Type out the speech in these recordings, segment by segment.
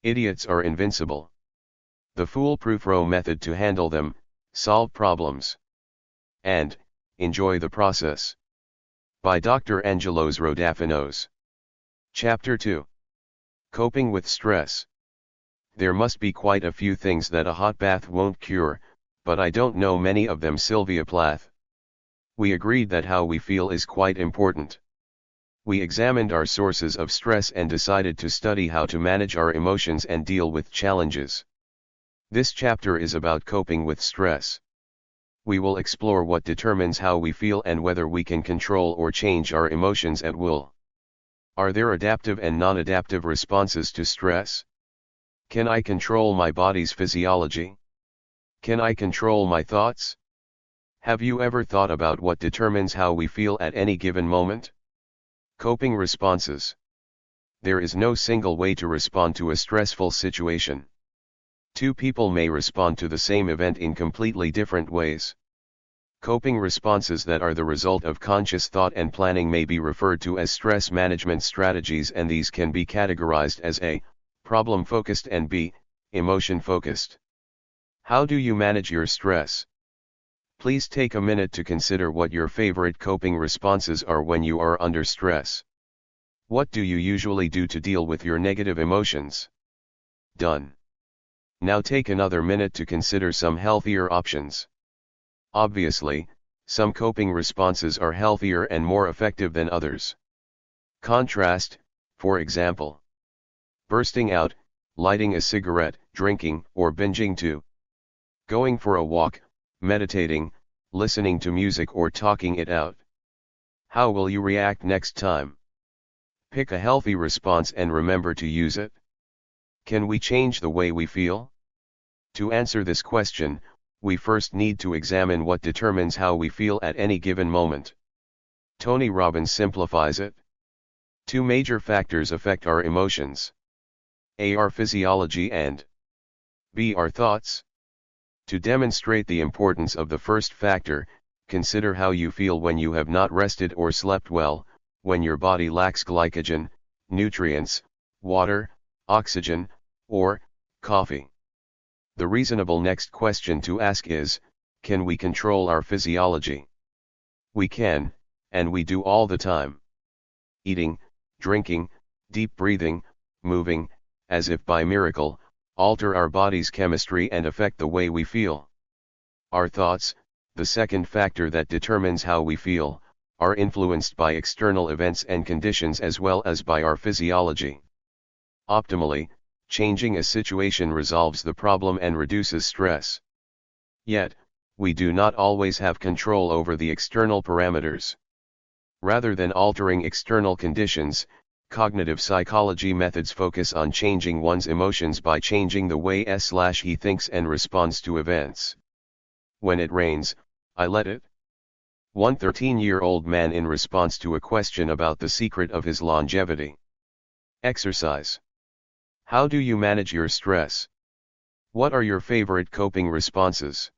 Idiots are invincible. The foolproof row method to handle them, solve problems, and enjoy the process. By Dr. Angelos Rodafinos. Chapter 2. Coping with Stress. There must be quite a few things that a hot bath won't cure, but I don't know many of them. Sylvia Plath. We agreed that how we feel is quite important. We examined our sources of stress and decided to study how to manage our emotions and deal with challenges. This chapter is about coping with stress. We will explore what determines how we feel and whether we can control or change our emotions at will. Are there adaptive and non-adaptive responses to stress? Can I control my body's physiology? Can I control my thoughts? Have you ever thought about what determines how we feel at any given moment? Coping responses. There is no single way to respond to a stressful situation. Two people may respond to the same event in completely different ways. Coping responses that are the result of conscious thought and planning may be referred to as stress management strategies, and these can be categorized as A, problem-focused, and B, emotion-focused. How do you manage your stress? Please take a minute to consider what your favorite coping responses are when you are under stress. What do you usually do to deal with your negative emotions? Done. Now take another minute to consider some healthier options. Obviously, some coping responses are healthier and more effective than others. Contrast, for example, bursting out, lighting a cigarette, drinking or binging too, going for a walk, meditating, listening to music, or talking it out. How will you react next time? Pick a healthy response and remember to use it. Can we change the way we feel? To answer this question, we first need to examine what determines how we feel at any given moment. Tony Robbins simplifies it. Two major factors affect our emotions. A, our physiology, and B, our thoughts. To demonstrate the importance of the first factor, consider how you feel when you have not rested or slept well, when your body lacks glycogen, nutrients, water, oxygen, or coffee. The reasonable next question to ask is, can we control our physiology? We can, and we do all the time. Eating, drinking, deep breathing, moving, as if by miracle, alter our body's chemistry and affect the way we feel. Our thoughts, the second factor that determines how we feel, are influenced by external events and conditions as well as by our physiology. Optimally, changing a situation resolves the problem and reduces stress. Yet, we do not always have control over the external parameters. Rather than altering external conditions, cognitive psychology methods focus on changing one's emotions by changing the way he thinks and responds to events. When it rains, I let it. One 13-year-old man in response to a question about the secret of his longevity. Exercise. How do you manage your stress? What are your favorite coping responses?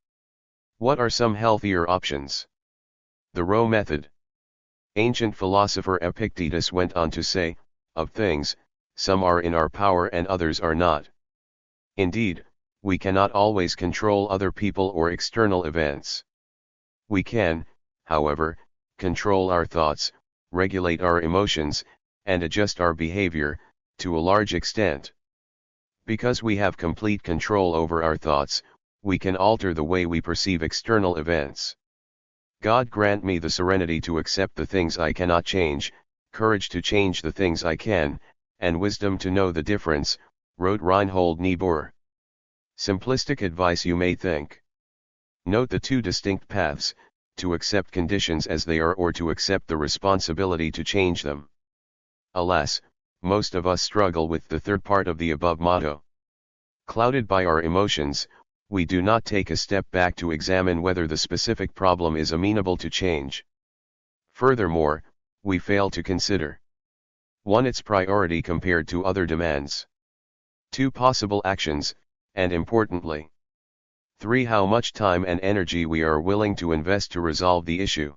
What are some healthier options? The row method. Ancient philosopher Epictetus went on to say, of things, some are in our power and others are not. Indeed, we cannot always control other people or external events. We can, however, control our thoughts, regulate our emotions, and adjust our behavior, to a large extent. Because we have complete control over our thoughts, we can alter the way we perceive external events. God grant me the serenity to accept the things I cannot change, courage to change the things I can, and wisdom to know the difference, wrote Reinhold Niebuhr. Simplistic advice, you may think. Note the two distinct paths, to accept conditions as they are or to accept the responsibility to change them. Alas, most of us struggle with the third part of the above motto. Clouded by our emotions, we do not take a step back to examine whether the specific problem is amenable to change. Furthermore, we fail to consider 1. Its priority compared to other demands. 2. Possible actions, and importantly, 3. How much time and energy we are willing to invest to resolve the issue.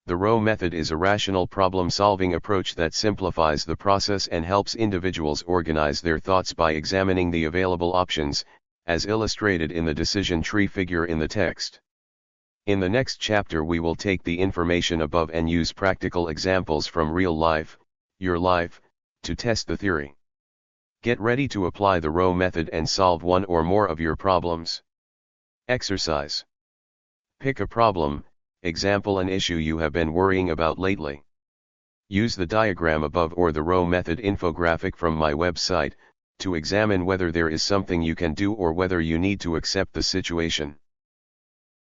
The ROW method is a rational problem-solving approach that simplifies the process and helps individuals organize their thoughts by examining the available options, as illustrated in the decision tree figure in the text. In the next chapter we will take the information above and use practical examples from real life, your life, to test the theory. Get ready to apply the ROW method and solve one or more of your problems. Exercise. Pick a problem, example an issue you have been worrying about lately. Use the diagram above or the ROW method infographic from my website, to examine whether there is something you can do or whether you need to accept the situation.